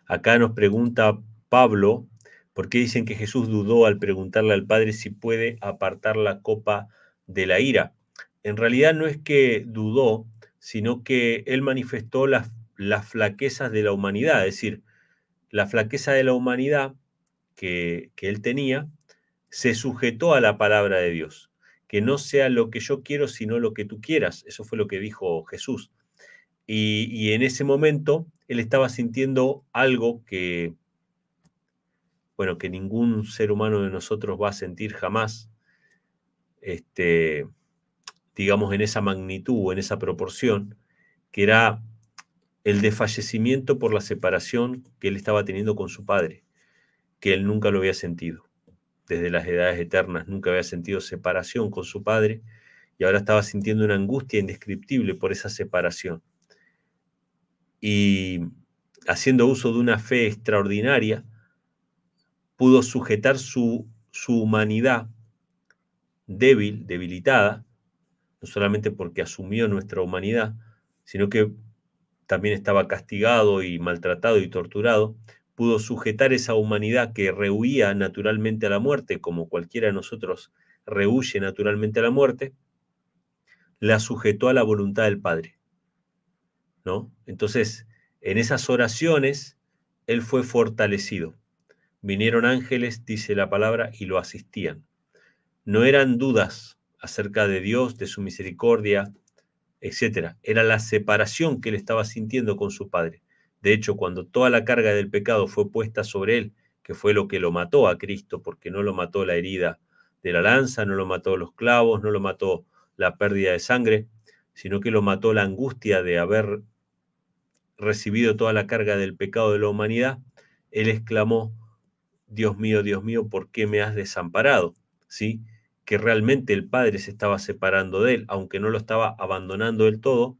Acá nos pregunta Pablo, ¿por qué dicen que Jesús dudó al preguntarle al Padre si puede apartar la copa de la ira? En realidad no es que dudó, sino que él manifestó las flaquezas de la humanidad, es decir, la flaqueza de la humanidad que él tenía, se sujetó a la palabra de Dios. Que no sea lo que yo quiero, sino lo que tú quieras. Eso fue lo que dijo Jesús. Y en ese momento él estaba sintiendo algo que, bueno, que ningún ser humano de nosotros va a sentir jamás, digamos, en esa magnitud o en esa proporción, que era el desfallecimiento por la separación que él estaba teniendo con su padre, que él nunca lo había sentido. Desde las edades eternas nunca había sentido separación con su padre y ahora estaba sintiendo una angustia indescriptible por esa separación. Y haciendo uso de una fe extraordinaria, pudo sujetar su humanidad débil, debilitada, no solamente porque asumió nuestra humanidad, sino que también estaba castigado y maltratado y torturado, pudo sujetar esa humanidad que rehuía naturalmente a la muerte, como cualquiera de nosotros rehuye naturalmente a la muerte, la sujetó a la voluntad del Padre, ¿no? Entonces, en esas oraciones, él fue fortalecido. Vinieron ángeles, dice la palabra, y lo asistían. No eran dudas acerca de Dios, de su misericordia, etcétera. Era la separación que él estaba sintiendo con su padre. De hecho, cuando toda la carga del pecado fue puesta sobre él, que fue lo que lo mató a Cristo, porque no lo mató la herida de la lanza, no lo mató los clavos, no lo mató la pérdida de sangre, sino que lo mató la angustia de haber recibido toda la carga del pecado de la humanidad, él exclamó, Dios mío, ¿por qué me has desamparado? ¿Sí? Que realmente el Padre se estaba separando de él, aunque no lo estaba abandonando del todo,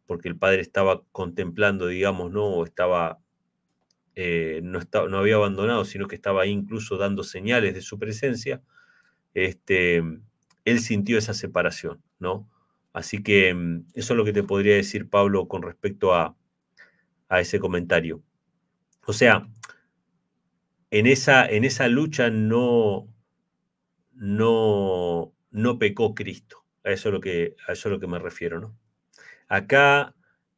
porque el Padre estaba contemplando, digamos, no estaba, no había abandonado, sino que estaba ahí incluso dando señales de su presencia, él sintió esa separación, ¿no? Así que eso es lo que te podría decir, Pablo, con respecto a ese comentario. O sea, en esa lucha no pecó Cristo. A eso es lo que me refiero, ¿no? Acá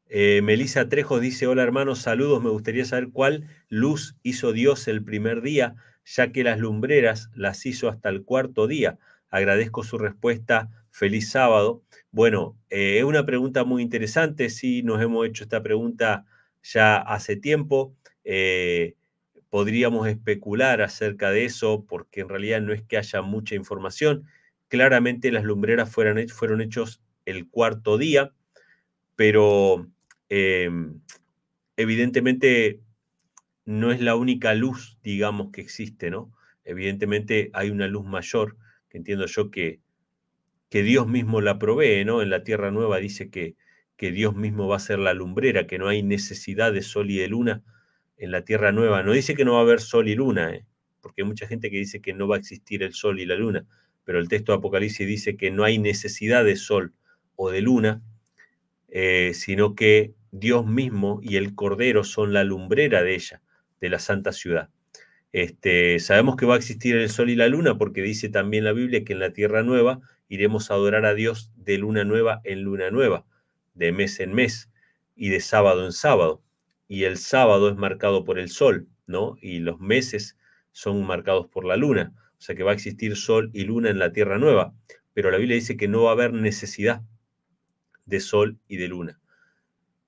Melissa Trejo dice, hola hermanos, saludos, me gustaría saber cuál luz hizo Dios el primer día, ya que las lumbreras las hizo hasta el cuarto día. Agradezco su respuesta, feliz sábado. Bueno, es una pregunta muy interesante, sí, nos hemos hecho esta pregunta ya hace tiempo. Podríamos especular acerca de eso, porque en realidad no es que haya mucha información. Claramente las lumbreras fueron hechos el cuarto día, pero evidentemente no es la única luz, digamos, que existe, ¿no? Evidentemente hay una luz mayor, que entiendo yo que Dios mismo la provee, ¿no? En la Tierra Nueva dice que Dios mismo va a ser la lumbrera, que no hay necesidad de sol y de luna en la Tierra Nueva. No dice que no va a haber sol y luna, porque hay mucha gente que dice que no va a existir el sol y la luna, pero el texto de Apocalipsis dice que no hay necesidad de sol o de luna, sino que Dios mismo y el Cordero son la lumbrera de ella, de la santa ciudad. Sabemos que va a existir el sol y la luna porque dice también la Biblia que en la tierra nueva iremos a adorar a Dios de luna nueva en luna nueva, de mes en mes y de sábado en sábado. Y el sábado es marcado por el sol, ¿no? Y los meses son marcados por la luna. O sea que va a existir sol y luna en la tierra nueva. Pero la Biblia dice que no va a haber necesidad de sol y de luna.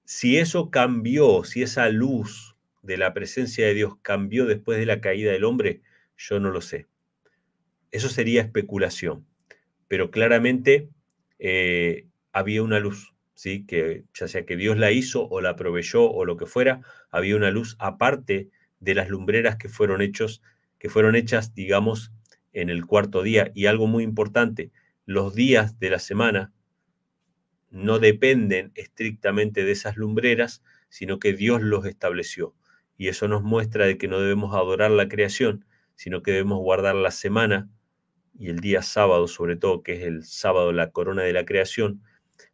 Si eso cambió, si esa luz de la presencia de Dios cambió después de la caída del hombre, yo no lo sé. Eso sería especulación, pero claramente había una luz, ¿sí? Que ya sea que Dios la hizo o la proveyó o lo que fuera, había una luz aparte de las lumbreras que fueron hechas, digamos, en el cuarto día. Y algo muy importante, los días de la semana no dependen estrictamente de esas lumbreras, sino que Dios los estableció. Y eso nos muestra de que no debemos adorar la creación, sino que debemos guardar la semana y el día sábado, sobre todo, que es el sábado, la corona de la creación,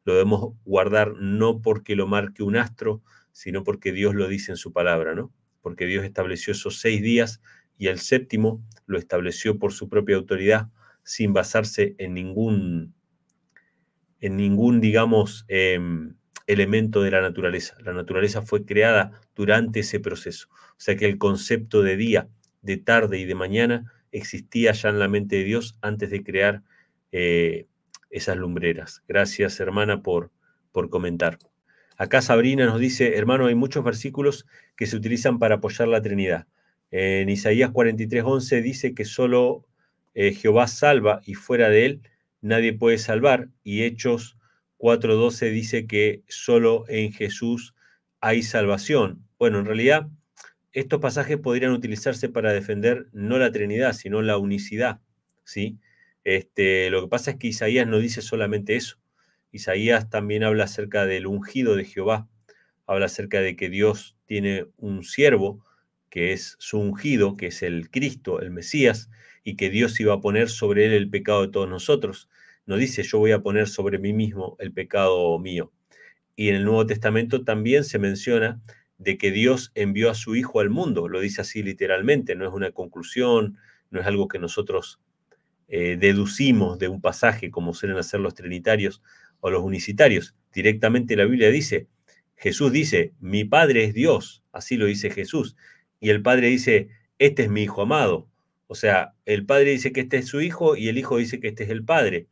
lo debemos guardar no porque lo marque un astro, sino porque Dios lo dice en su palabra, ¿no? Porque Dios estableció esos 6 días y el séptimo lo estableció por su propia autoridad, sin basarse en ningún, digamos, elemento de la naturaleza. La naturaleza fue creada durante ese proceso. O sea que el concepto de día, de tarde y de mañana existía ya en la mente de Dios antes de crear esas lumbreras. Gracias, hermana, por comentar. Acá Sabrina nos dice, hermano, hay muchos versículos que se utilizan para apoyar la Trinidad. En Isaías 43:11 dice que solo Jehová salva y fuera de él nadie puede salvar. Y Hechos 4:12 dice que solo en Jesús hay salvación. Bueno, en realidad estos pasajes podrían utilizarse para defender no la Trinidad, sino la unicidad, ¿sí? Lo que pasa es que Isaías no dice solamente eso. Isaías también habla acerca del ungido de Jehová, habla acerca de que Dios tiene un siervo, que es su ungido, que es el Cristo, el Mesías, y que Dios iba a poner sobre él el pecado de todos nosotros. No dice, yo voy a poner sobre mí mismo el pecado mío. Y en el Nuevo Testamento también se menciona de que Dios envió a su Hijo al mundo, lo dice así literalmente, no es una conclusión, no es algo que nosotros deducimos de un pasaje como suelen hacer los trinitarios o los unicitarios. Directamente la Biblia dice, Jesús dice, mi Padre es Dios, así lo dice Jesús, y el Padre dice, este es mi Hijo amado. O sea, el Padre dice que este es su Hijo y el Hijo dice que este es el Padre.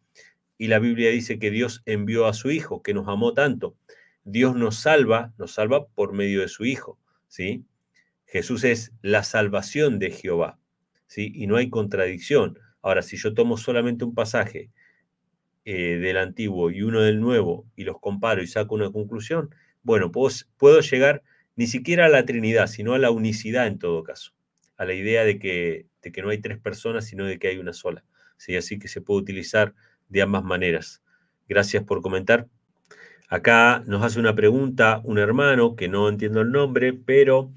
Y la Biblia dice que Dios envió a su Hijo, que nos amó tanto. Dios nos salva por medio de su Hijo, ¿sí? Jesús es la salvación de Jehová, ¿sí? Y no hay contradicción. Ahora, si yo tomo solamente un pasaje del Antiguo y uno del Nuevo y los comparo y saco una conclusión, bueno, puedo llegar ni siquiera a la Trinidad, sino a la unicidad en todo caso, a la idea de que no hay 3 personas, sino de que hay una sola, ¿sí? Así que se puede utilizar de ambas maneras. Gracias por comentar. Acá nos hace una pregunta un hermano, que no entiendo el nombre, pero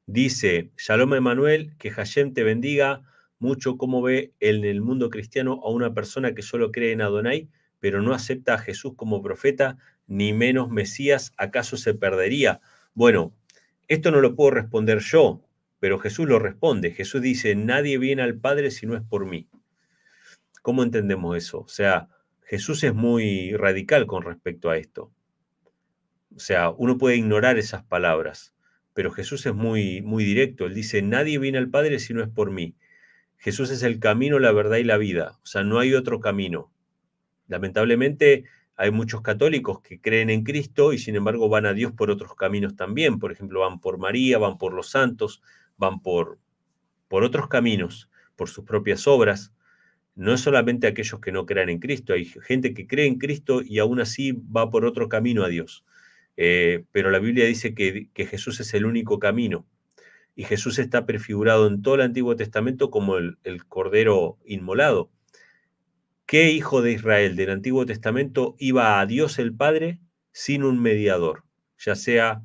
dice, Shalom Emanuel, que Hashem te bendiga mucho. ¿Cómo ve en el mundo cristiano a una persona que solo cree en Adonai, pero no acepta a Jesús como profeta, ni menos Mesías? ¿Acaso se perdería? Bueno, esto no lo puedo responder yo, pero Jesús lo responde. Jesús dice, nadie viene al Padre si no es por mí. ¿Cómo entendemos eso? O sea, Jesús es muy radical con respecto a esto. O sea, uno puede ignorar esas palabras, pero Jesús es muy, muy directo. Él dice, nadie viene al Padre si no es por mí. Jesús es el camino, la verdad y la vida. O sea, no hay otro camino. Lamentablemente, hay muchos católicos que creen en Cristo y sin embargo van a Dios por otros caminos también. Por ejemplo, van por María, van por los santos, van por otros caminos, por sus propias obras. No es solamente aquellos que no crean en Cristo, hay gente que cree en Cristo y aún así va por otro camino a Dios. Pero la Biblia dice que Jesús es el único camino. Y Jesús está prefigurado en todo el Antiguo Testamento como el Cordero inmolado. ¿Qué hijo de Israel del Antiguo Testamento iba a Dios el Padre sin un mediador? Ya sea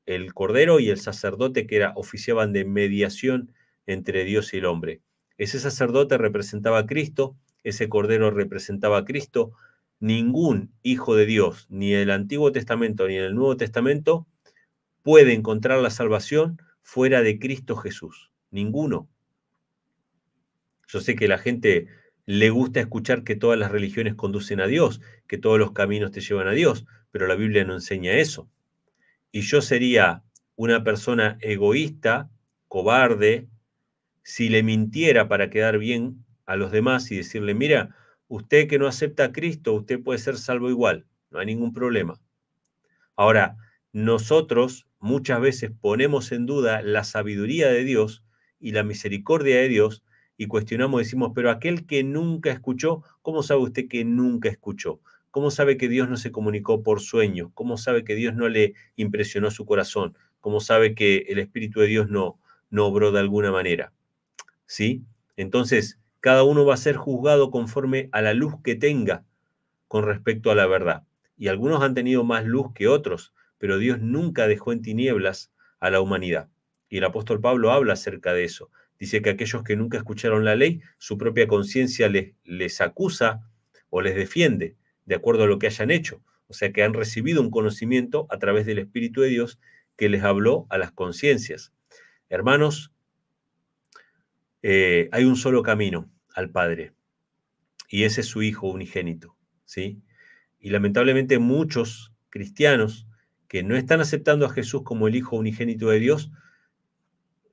el Cordero y el sacerdote que oficiaban de mediación entre Dios y el hombre. Ese sacerdote representaba a Cristo, ese Cordero representaba a Cristo. Ningún hijo de Dios, ni en el Antiguo Testamento ni en el Nuevo Testamento, puede encontrar la salvación fuera de Cristo Jesús. Ninguno. Yo sé que a la gente le gusta escuchar que todas las religiones conducen a Dios, que todos los caminos te llevan a Dios, pero la Biblia no enseña eso. Y yo sería una persona egoísta, cobarde, si le mintiera para quedar bien a los demás y decirle, mira, usted que no acepta a Cristo, usted puede ser salvo igual, no hay ningún problema. Ahora, nosotros muchas veces ponemos en duda la sabiduría de Dios y la misericordia de Dios y cuestionamos, decimos, pero aquel que nunca escuchó, ¿cómo sabe usted que nunca escuchó? ¿Cómo sabe que Dios no se comunicó por sueños? ¿Cómo sabe que Dios no le impresionó su corazón? ¿Cómo sabe que el Espíritu de Dios no obró de alguna manera? ¿Sí? Entonces, cada uno va a ser juzgado conforme a la luz que tenga con respecto a la verdad. Y algunos han tenido más luz que otros, pero Dios nunca dejó en tinieblas a la humanidad. Y el apóstol Pablo habla acerca de eso. Dice que aquellos que nunca escucharon la ley, su propia conciencia les acusa o les defiende de acuerdo a lo que hayan hecho. O sea que han recibido un conocimiento a través del Espíritu de Dios que les habló a las conciencias. Hermanos, hay un solo camino al Padre, y ese es su Hijo unigénito, ¿sí? Y lamentablemente muchos cristianos que no están aceptando a Jesús como el Hijo unigénito de Dios,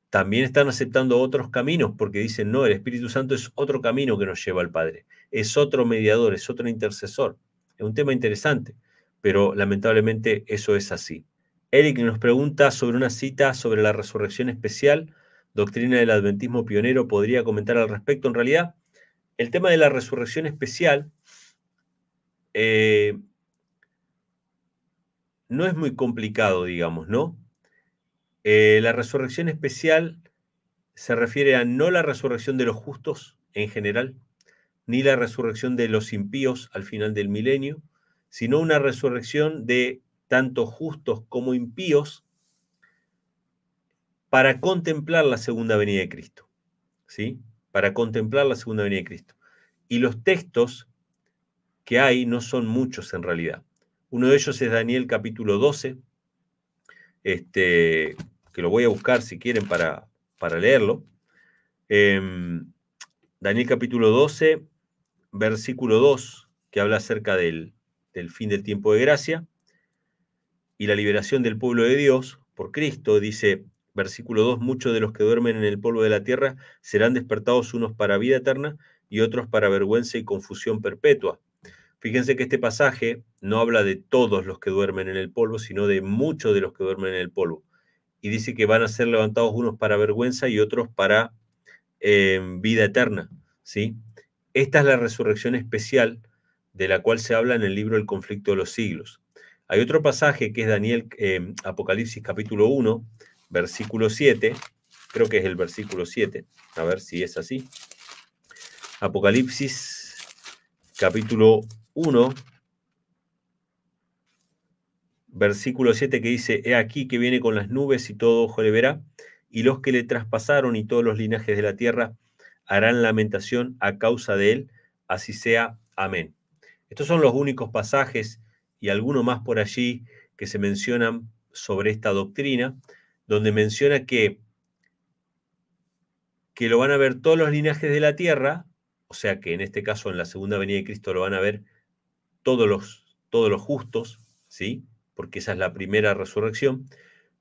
también están aceptando otros caminos, porque dicen, no, el Espíritu Santo es otro camino que nos lleva al Padre, es otro mediador, es otro intercesor. Es un tema interesante, pero lamentablemente eso es así. Eric nos pregunta sobre una cita sobre la resurrección especial, doctrina del adventismo pionero, ¿podría comentar al respecto? En realidad, el tema de la resurrección especial no es muy complicado, digamos, ¿no? La resurrección especial se refiere a no la resurrección de los justos en general, ni la resurrección de los impíos al final del milenio, sino una resurrección de tanto justos como impíos para contemplar la segunda venida de Cristo, ¿sí? Para contemplar la segunda venida de Cristo. Y los textos que hay no son muchos en realidad. Uno de ellos es Daniel capítulo 12, que lo voy a buscar si quieren para leerlo. Daniel capítulo 12, versículo 2, que habla acerca del fin del tiempo de gracia y la liberación del pueblo de Dios por Cristo. Dice, versículo 2, muchos de los que duermen en el polvo de la tierra serán despertados, unos para vida eterna y otros para vergüenza y confusión perpetua. Fíjense que este pasaje no habla de todos los que duermen en el polvo, sino de muchos de los que duermen en el polvo. Y dice que van a ser levantados unos para vergüenza y otros para vida eterna, ¿sí? Esta es la resurrección especial de la cual se habla en el libro El conflicto de los siglos. Hay otro pasaje que es Daniel, Apocalipsis capítulo 1, versículo 7, creo que es el versículo 7, a ver si es así. Apocalipsis capítulo 1, versículo 7, que dice, he aquí que viene con las nubes y todo ojo le verá, y los que le traspasaron y todos los linajes de la tierra harán lamentación a causa de él, así sea. Amén. Estos son los únicos pasajes y alguno más por allí que se mencionan sobre esta doctrina, donde menciona que lo van a ver todos los linajes de la tierra, o sea que en este caso en la segunda venida de Cristo lo van a ver todos los justos, ¿sí? Porque esa es la primera resurrección,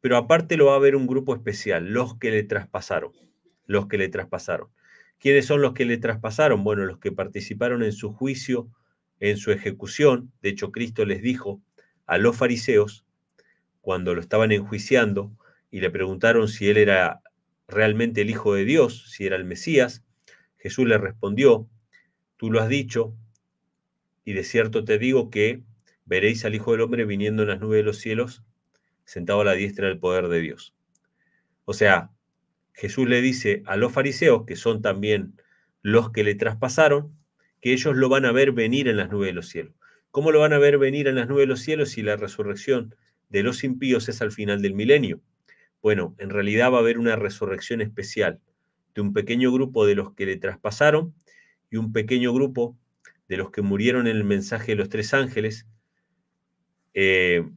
pero aparte lo va a ver un grupo especial, los que le traspasaron, los que le traspasaron. ¿Quiénes son los que le traspasaron? Bueno, los que participaron en su juicio, en su ejecución. De hecho, Cristo les dijo a los fariseos, cuando lo estaban enjuiciando y le preguntaron si él era realmente el Hijo de Dios, si era el Mesías, Jesús le respondió, tú lo has dicho, y de cierto te digo que veréis al Hijo del Hombre viniendo en las nubes de los cielos, sentado a la diestra del poder de Dios. O sea, Jesús le dice a los fariseos, que son también los que le traspasaron, que ellos lo van a ver venir en las nubes de los cielos. ¿Cómo lo van a ver venir en las nubes de los cielos si la resurrección de los impíos es al final del milenio? Bueno, en realidad va a haber una resurrección especial de un pequeño grupo de los que le traspasaron y un pequeño grupo de los que murieron en el mensaje de los tres ángeles,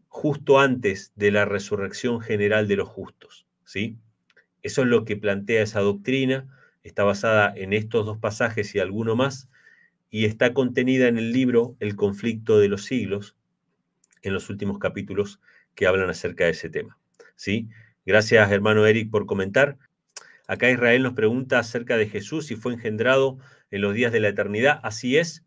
justo antes de la resurrección general de los justos, ¿sí? Eso es lo que plantea esa doctrina, está basada en estos dos pasajes y alguno más, y está contenida en el libro El conflicto de los siglos, en los últimos capítulos que hablan acerca de ese tema, ¿sí? Gracias, hermano Eric, por comentar. Acá Israel nos pregunta acerca de Jesús, si fue engendrado en los días de la eternidad. Así es.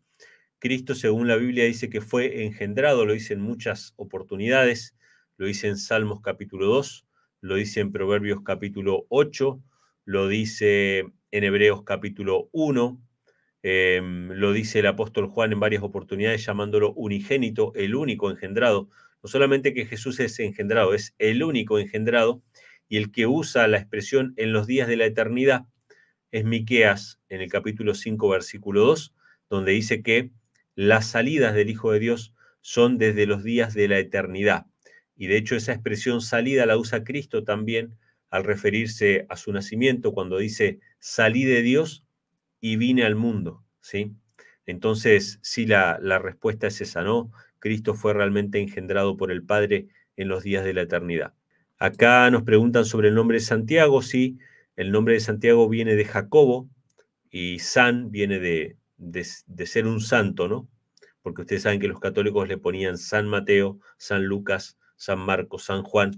Cristo, según la Biblia, dice que fue engendrado, lo dice en muchas oportunidades, lo dice en Salmos capítulo 2, lo dice en Proverbios capítulo 8, lo dice en Hebreos capítulo 1, lo dice el apóstol Juan en varias oportunidades llamándolo unigénito, el único engendrado. No solamente que Jesús es engendrado, es el único engendrado, y el que usa la expresión en los días de la eternidad es Miqueas en el capítulo 5, versículo 2, donde dice que las salidas del Hijo de Dios son desde los días de la eternidad. Y de hecho esa expresión salida la usa Cristo también al referirse a su nacimiento, cuando dice, salí de Dios y vine al mundo, ¿sí? Entonces, sí, la respuesta es esa, ¿no? Cristo fue realmente engendrado por el Padre en los días de la eternidad. Acá nos preguntan sobre el nombre de Santiago. Sí, el nombre de Santiago viene de Jacobo y San viene de ser un santo, ¿no? Porque ustedes saben que los católicos le ponían San Mateo, San Lucas, San Marcos, San Juan.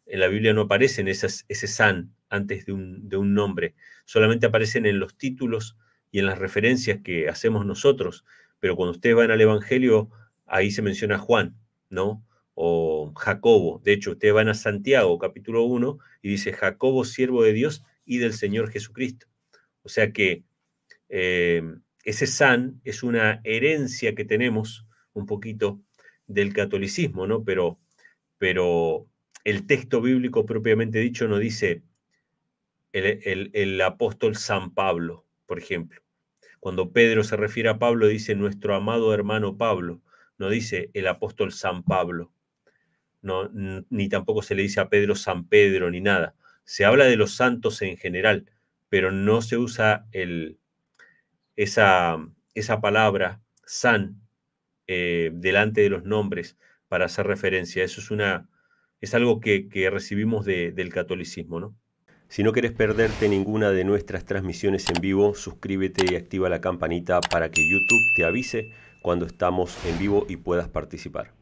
En la Biblia no aparecen ese San antes de un nombre, solamente aparecen en los títulos y en las referencias que hacemos nosotros, pero cuando ustedes van al Evangelio, ahí se menciona Juan, ¿no? O Jacobo. De hecho, ustedes van a Santiago, capítulo 1, y dice Jacobo, siervo de Dios y del Señor Jesucristo. O sea que eh, ese san es una herencia que tenemos un poquito del catolicismo, ¿no? Pero el texto bíblico propiamente dicho no dice el apóstol San Pablo, por ejemplo. Cuando Pedro se refiere a Pablo, dice nuestro amado hermano Pablo, no dice el apóstol San Pablo, no, ni tampoco se le dice a Pedro San Pedro, ni nada. Se habla de los santos en general, pero no se usa esa palabra, san, delante de los nombres para hacer referencia. Eso es algo que recibimos del catolicismo, ¿no? Si no querés perderte ninguna de nuestras transmisiones en vivo, suscríbete y activa la campanita para que YouTube te avise cuando estamos en vivo y puedas participar.